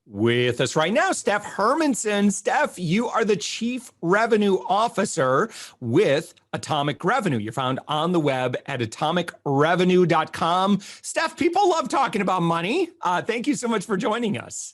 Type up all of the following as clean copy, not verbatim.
With us right now, Steph Hermanson. Steph, you are the Chief Revenue Officer with Atomic Revenue. You're found on the web at atomicrevenue.com. Steph, people love talking about money. Thank you so much for joining us.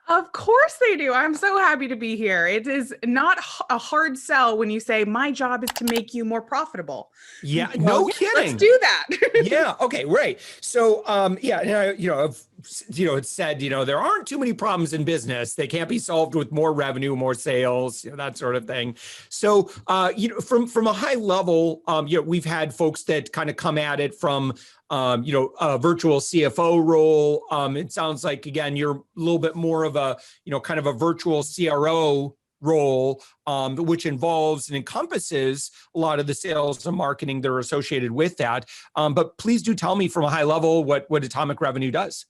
Of course they do. I'm so happy to be here. It is not a hard sell when you say, my job is to make you more profitable. Yeah, Well, no kidding. Let's do that. Yeah. Okay. Right. So, it's said, there aren't too many problems in business. They can't be solved with more revenue, more sales, that sort of thing. So, from a high level, we've had folks that kind of come at it from, a virtual CFO role. It sounds like, again, you're a little bit more of a, kind of a virtual CRO role, which involves and encompasses a lot of the sales and marketing that are associated with that. But please do tell me from a high level what Atomic Revenue does.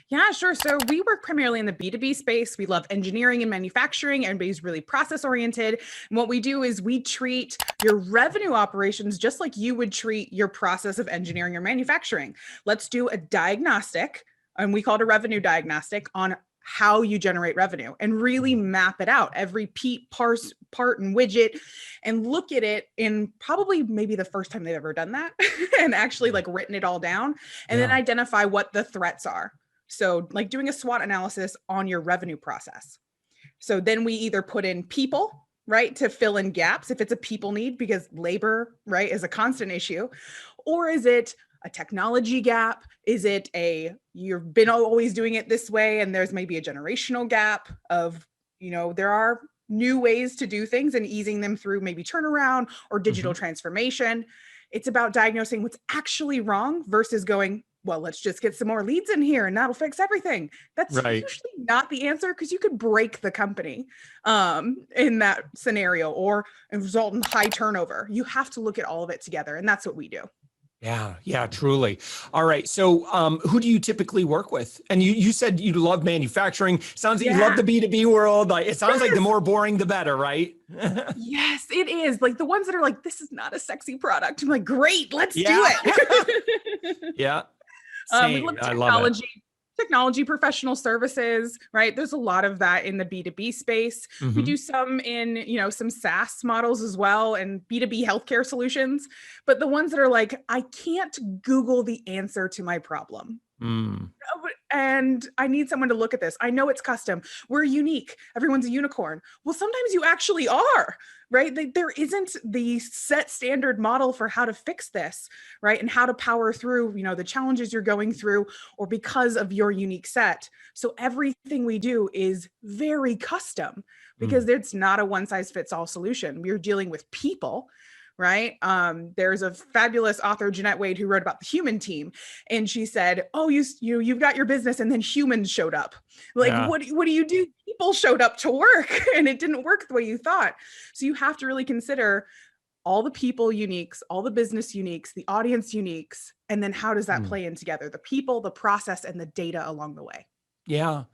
Yeah, sure. So we work primarily in the B2B space. We love engineering and manufacturing. Everybody's really process oriented. And what we do is we treat your revenue operations just like you would treat your process of engineering or manufacturing. Let's do a diagnostic, and we call it a revenue diagnostic, on how you generate revenue and really map it out, every part and widget, and look at it in probably maybe the first time they've ever done that and actually like written it all down, and then identify what the threats are. So like doing a SWOT analysis on your revenue process. So then we either put in people, right, to fill in gaps if it's a people need, because labor, right, is a constant issue. Or is it a technology gap? Is it you've been always doing it this way and there's maybe a generational gap of, there are new ways to do things and easing them through maybe turnaround or digital transformation. It's about diagnosing what's actually wrong versus going, well, let's just get some more leads in here and that'll fix everything. That's usually not the answer, because you could break the company in that scenario or result in high turnover. You have to look at all of it together, and that's what we do. Yeah, truly. All right. So who do you typically work with? And you said you love manufacturing. Sounds like you love the B2B world. Like, it sounds like the more boring, the better, right? Yes, it is. Like the ones that are like, this is not a sexy product. I'm like, great, let's do it. Yeah. We look at technology, professional services, right? There's a lot of that in the B2B space. We do some in, some SaaS models as well, and B2B healthcare solutions. But the ones that are like, I can't Google the answer to my problem. And I need someone to look at this. I know it's custom. We're unique. Everyone's a unicorn. Well, sometimes you actually are, right? There isn't the set standard model for how to fix this, right? And how to power through, the challenges you're going through, or because of your unique set. So everything we do is very custom, because it's not a one size fits all solution. We're dealing with people, right? There's a fabulous author, Jeanette Wade, who wrote about the human team. And she said, oh, you've got your business and then humans showed up. Like, what do you do? People showed up to work and it didn't work the way you thought. So you have to really consider all the people uniques, all the business uniques, the audience uniques, and then how does that play in together? The people, the process, and the data along the way. Yeah.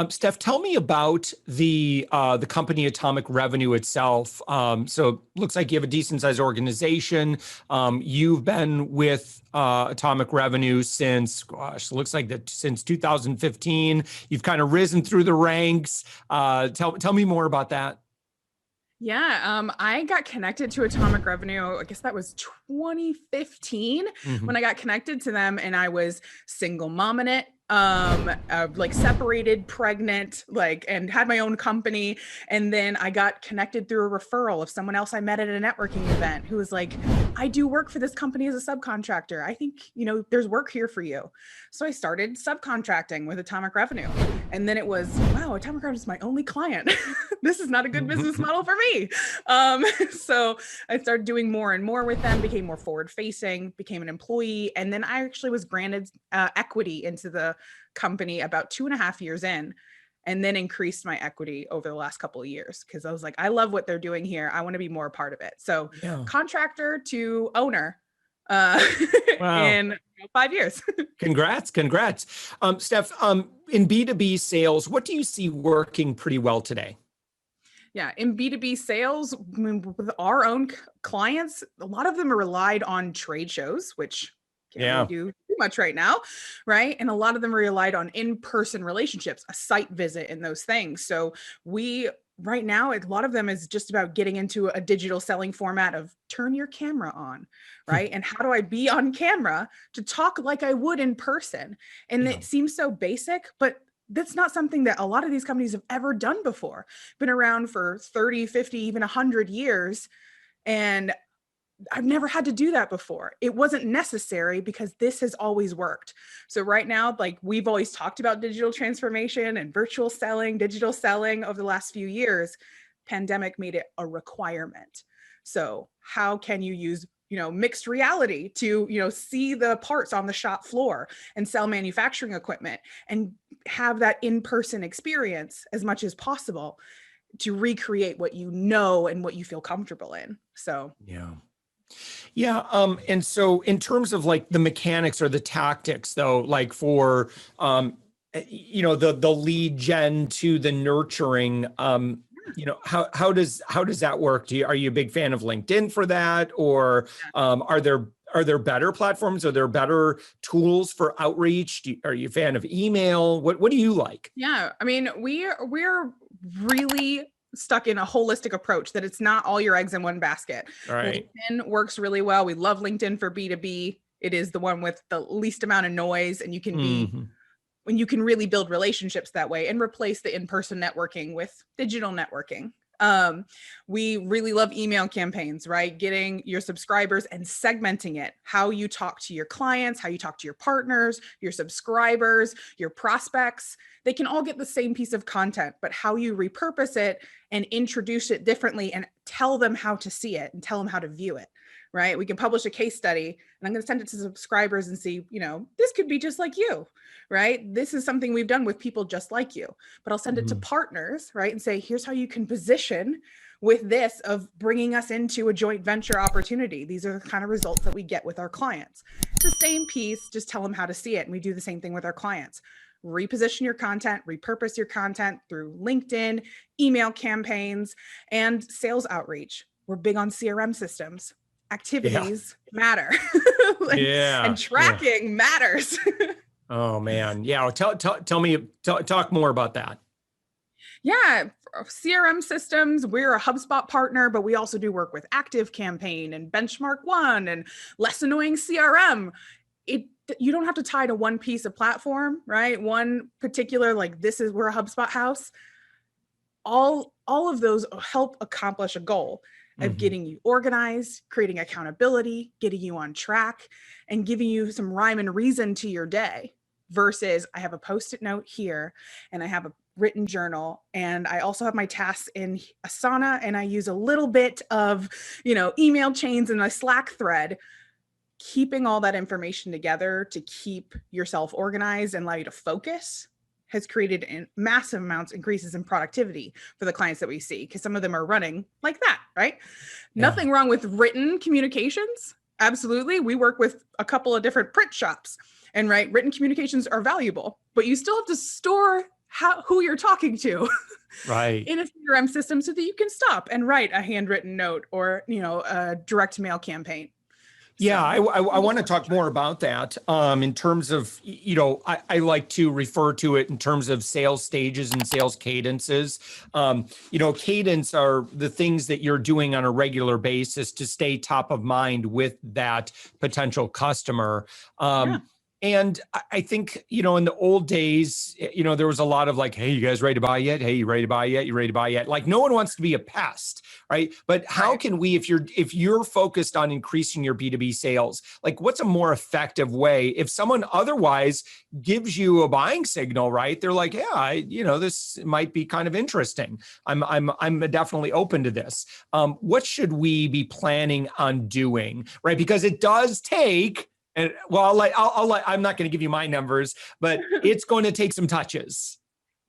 Steph, tell me about the company Atomic Revenue itself. So it looks like you have a decent sized organization. You've been with Atomic Revenue since 2015. You've kind of risen through the ranks. Tell me more about that. Yeah, I got connected to Atomic Revenue. I guess that was 2015 when I got connected to them, and I was single mom in it. Like separated, pregnant, and had my own company. And then I got connected through a referral of someone else I met at a networking event who was like, I do work for this company as a subcontractor. I think, there's work here for you. So I started subcontracting with Atomic Revenue. And then it was, wow, Atomic Revenue is my only client. This is not a good business model for me. So I started doing more and more with them, became more forward facing, became an employee. And then I actually was granted equity into the company about 2.5 years in, and then increased my equity over the last couple of years, because I was like, I love what they're doing here. I want to be more a part of it. So contractor to owner in 5 years. Congrats. Steph, in B2B sales, what do you see working pretty well today? Yeah, in B2B sales, with our own clients, a lot of them are relied on trade shows, which can't really do too much right now, right? And a lot of them relied on in-person relationships, a site visit and those things. So right now, a lot of them is just about getting into a digital selling format of turn your camera on, right? And how do I be on camera to talk like I would in person? And it seems so basic, but that's not something that a lot of these companies have ever done before. Been around for 30, 50, even 100 years. And I've never had to do that before. It wasn't necessary because this has always worked. So right now, like we've always talked about digital transformation and virtual selling, digital selling over the last few years, pandemic made it a requirement. So how can you use, mixed reality to, see the parts on the shop floor and sell manufacturing equipment and have that in-person experience as much as possible to recreate what you know and what you feel comfortable in. So, yeah. And so in terms of like the mechanics or the tactics though, like for, the lead gen to the nurturing, how does that work? Are you a big fan of LinkedIn for that? Or, are there better platforms? Are there better tools for outreach? Are you a fan of email? What do you like? Yeah. I mean, we're really stuck in a holistic approach that it's not all your eggs in one basket. All right. LinkedIn works really well. We love LinkedIn for B2B. It is the one with the least amount of noise, and you can when you can really build relationships that way and replace the in-person networking with digital networking. We really love email campaigns, right? Getting your subscribers and segmenting it, how you talk to your clients, how you talk to your partners, your subscribers, your prospects. They can all get the same piece of content, but how you repurpose it and introduce it differently and tell them how to see it and tell them how to view it, right? We can publish a case study and I'm going to send it to subscribers and see, this could be just like you, right? This is something we've done with people just like you, but I'll send it to partners, right? And say, here's how you can position with this of bringing us into a joint venture opportunity. These are the kind of results that we get with our clients. It's the same piece, just tell them how to see it. And we do the same thing with our clients. Reposition your content, repurpose your content through LinkedIn, email campaigns, and sales outreach. We're big on CRM systems. Activities matter. And tracking matters. Oh man. Yeah. Tell me, talk more about that. Yeah. CRM systems, we're a HubSpot partner, but we also do work with Active Campaign and Benchmark One and Less Annoying CRM. You don't have to tie to one piece of platform, right? One particular, like we're a HubSpot house. All of those help accomplish a goal of getting you organized, creating accountability, getting you on track, and giving you some rhyme and reason to your day versus I have a Post-it note here and I have a written journal and I also have my tasks in Asana and I use a little bit of, email chains in a Slack thread. Keeping all that information together to keep yourself organized and allow you to focus has created massive amounts increases in productivity for the clients that we see, because some of them are running like that, right? Nothing wrong with written communications. Absolutely. We work with a couple of different print shops and written communications are valuable, but you still have to store who you're talking to in a CRM system so that you can stop and write a handwritten note or, a direct mail campaign. Yeah, I want to talk more about that in terms of, I like to refer to it in terms of sales stages and sales cadences. Cadence are the things that you're doing on a regular basis to stay top of mind with that potential customer. And I think, in the old days, there was a lot of like, hey, you guys ready to buy yet? Hey, you ready to buy yet? You ready to buy yet? Like no one wants to be a pest, right? But how can we, if you're focused on increasing your B2B sales, like what's a more effective way if someone otherwise gives you a buying signal, right? They're like, yeah, this might be kind of interesting. I'm definitely open to this. What should we be planning on doing, right? Because it does take. And well, I'm not going to give you my numbers, but it's going to take some touches.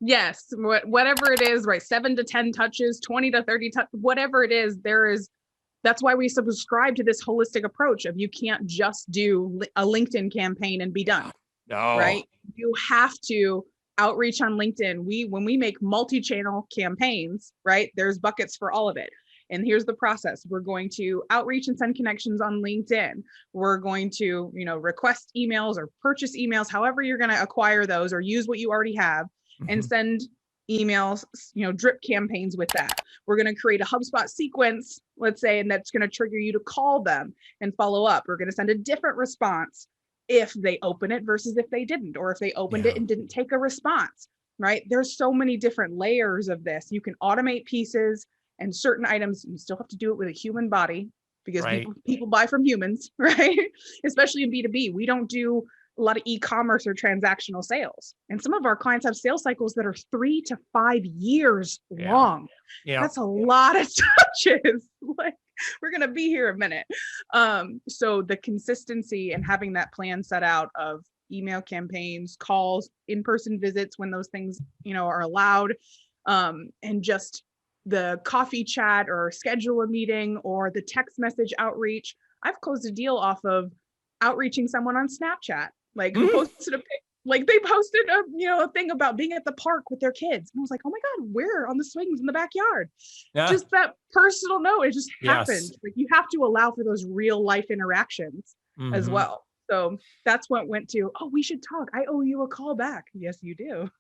Yes. Whatever it is, right? 7 to 10 touches, 20 to 30 touches, whatever it is, that's why we subscribe to this holistic approach of you can't just do a LinkedIn campaign and be done. No. Right. You have to outreach on LinkedIn. When we make multi-channel campaigns, right? There's buckets for all of it. And here's the process. We're going to outreach and send connections on LinkedIn. We're going to, request emails or purchase emails, however you're going to acquire those, or use what you already have and send emails, drip campaigns with that. We're going to create a HubSpot sequence, let's say, and that's going to trigger you to call them and follow up. We're going to send a different response if they open it versus if they didn't, or if they opened it and didn't take a response, right? There's so many different layers of this. You can automate pieces, and certain items, you still have to do it with a human body, because people buy from humans, right? Especially in B2B. We don't do a lot of e-commerce or transactional sales. And some of our clients have sales cycles that are 3 to 5 years long. That's a lot of touches. Like, we're going to be here a minute. So the consistency and having that plan set out of email campaigns, calls, in-person visits when those things, are allowed, and just the coffee chat or schedule a meeting or the text message outreach. I've closed a deal off of outreaching someone on Snapchat, who posted they posted a thing about being at the park with their kids. And I was like, oh my God, we're on the swings in the backyard. Just that personal note, it just happened. Like, you have to allow for those real life interactions as well. So that's what went to, oh, we should talk. I owe you a call back. Yes, you do.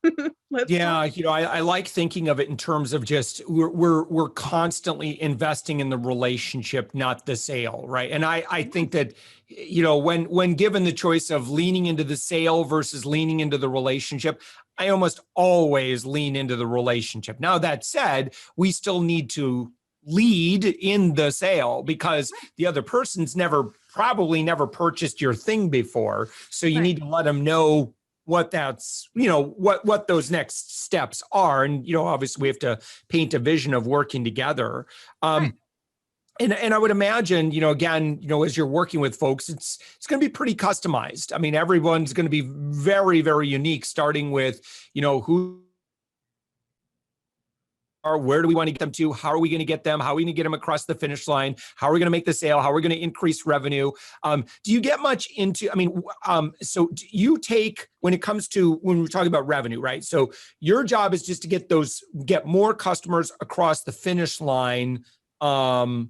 Let's talk. I like thinking of it in terms of just we're constantly investing in the relationship, not the sale, right? And I think that, when given the choice of leaning into the sale versus leaning into the relationship, I almost always lean into the relationship. Now, that said, we still need to lead in the sale, because the other person's probably never purchased your thing before. So you need to let them know what that's, what those next steps are. And, obviously we have to paint a vision of working together. And I would imagine, again, as you're working with folks, it's going to be pretty customized. I mean, everyone's going to be very, very unique, starting with, who are, where do we want to get them to? How are we going to get them? How are we going to get them across the finish line? How are we going to make the sale? How are we going to increase revenue? Do you get much into, so do you take, when it comes to, when we're talking about revenue, right? So your job is just to get more customers across the finish line, and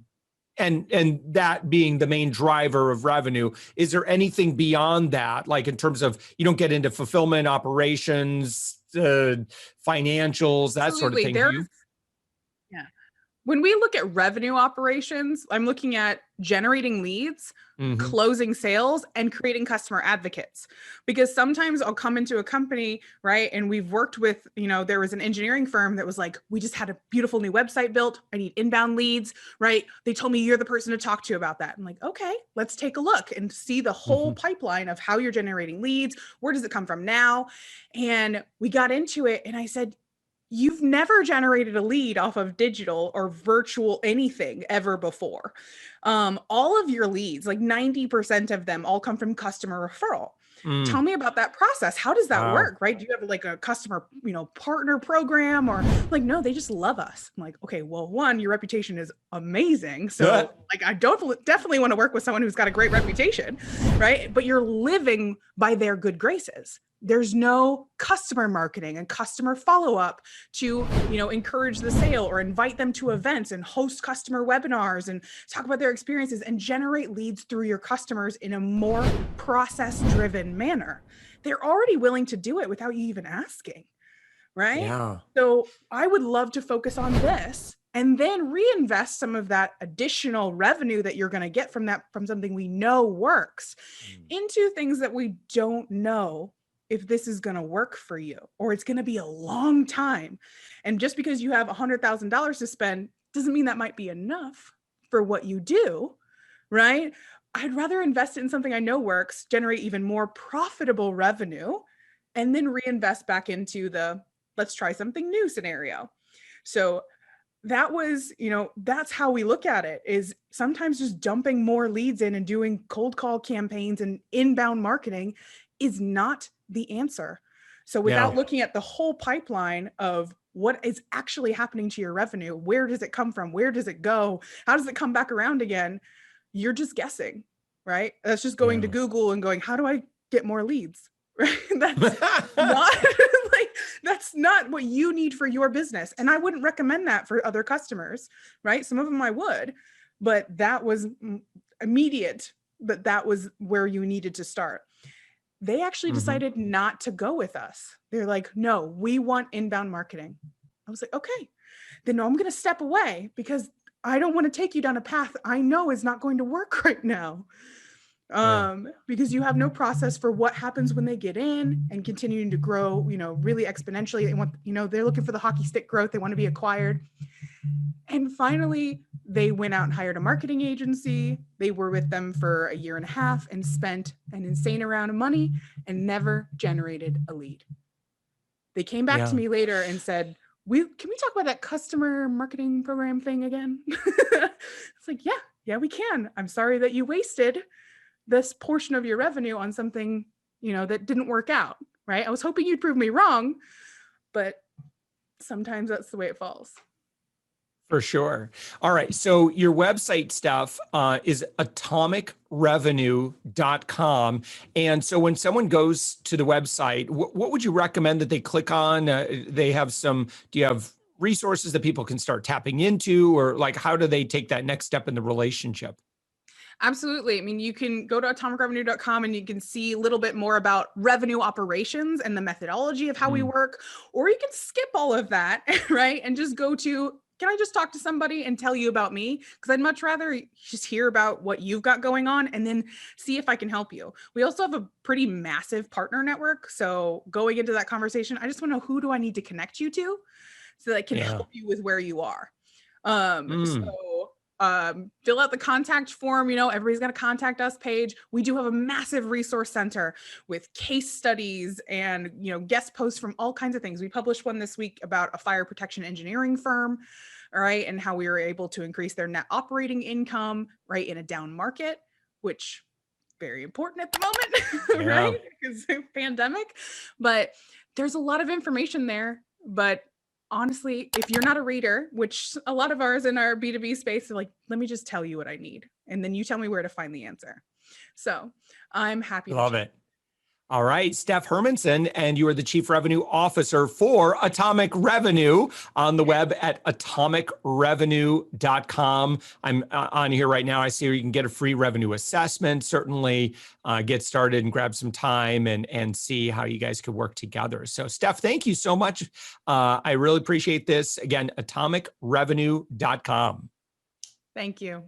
that being the main driver of revenue. Is there anything beyond that, like in terms of, you don't get into fulfillment, operations, financials, that sort of thing? When we look at revenue operations, I'm looking at generating leads, closing sales, and creating customer advocates. Because sometimes I'll come into a company, right? And we've worked with, there was an engineering firm that was like, we just had a beautiful new website built. I need inbound leads, right? They told me you're the person to talk to about that. I'm like, okay, let's take a look and see the whole pipeline of how you're generating leads. Where does it come from now? And we got into it, and I said, you've never generated a lead off of digital or virtual anything ever before. All of your leads, like 90% of them, all come from customer referral. Tell me about that process. How does that work, right? Do you have like a customer, partner program, or like, no, they just love us? I'm like, okay, well, one, your reputation is amazing. So like, I definitely want to work with someone who's got a great reputation, right? But you're living by their good graces. There's no customer marketing and customer follow-up to, encourage the sale or invite them to events and host customer webinars and talk about their experiences and generate leads through your customers in a more process-driven manner. They're already willing to do it without you even asking, right? Yeah. So I would love to focus on this and then reinvest some of that additional revenue that you're going to get from something we know works into things that we don't know if this is going to work for you, or it's going to be a long time. And just because you have $100,000 to spend doesn't mean that might be enough for what you do, right? I'd rather invest in something I know works, generate even more profitable revenue, and then reinvest back into the let's try something new scenario. So that was, that's how we look at it, is sometimes just dumping more leads in and doing cold call campaigns and inbound marketing is not the answer. So without looking at the whole pipeline of what is actually happening to your revenue, where does it come from? Where does it go? How does it come back around again? You're just guessing, right? That's just going to Google and going, how do I get more leads? Right? That's not like, That's not what you need for your business. And I wouldn't recommend that for other customers, right? Some of them I would, but that was immediate, but that was where you needed to start. They actually decided not to go with us. They're like, no, we want inbound marketing. I was like, okay, then I'm going to step away because I don't want to take you down a path I know is not going to work right now. Because you have no process for what happens when they get in and continuing to grow, really exponentially. They want, they're looking for the hockey stick growth. They want to be acquired. And finally, they went out and hired a marketing agency. They were with them for 1.5 years and spent an insane amount of money and never generated a lead. They came back to me later and said, can we talk about that customer marketing program thing again? It's like, yeah, we can. I'm sorry that you wasted this portion of your revenue on something, that didn't work out, right? I was hoping you'd prove me wrong, but sometimes that's the way it falls. For sure. All right. So your website, Steph, is atomicrevenue.com. And so when someone goes to the website, what would you recommend that they click on? Do you have resources that people can start tapping into, or like, how do they take that next step in the relationship? Absolutely. I mean, you can go to atomicrevenue.com and you can see a little bit more about revenue operations and the methodology of how we work, or you can skip all of that, right? And just go to, can I just talk to somebody and tell you about me? Because I'd much rather just hear about what you've got going on and then see if I can help you. We also have a pretty massive partner network. So going into that conversation, I just want to know, who do I need to connect you to so that I can help you with where you are? Fill out the contact form. Everybody's got a contact us page. We do have a massive resource center with case studies and, guest posts from all kinds of things. We published one this week about a fire protection engineering firm, all right, and how we were able to increase their net operating income, right, in a down market, which very important at the moment, right? Because of the pandemic. But there's a lot of information there. But honestly, if you're not a reader, which a lot of ours in our B2B space are like, let me just tell you what I need. And then you tell me where to find the answer. So I'm happy. Love it. All right, Steph Hermanson, and you are the Chief Revenue Officer for Atomic Revenue on the web at atomicrevenue.com. I'm on here right now. I see where you can get a free revenue assessment. Certainly get started and grab some time and see how you guys could work together. So Steph, thank you so much. I really appreciate this. Again, atomicrevenue.com. Thank you.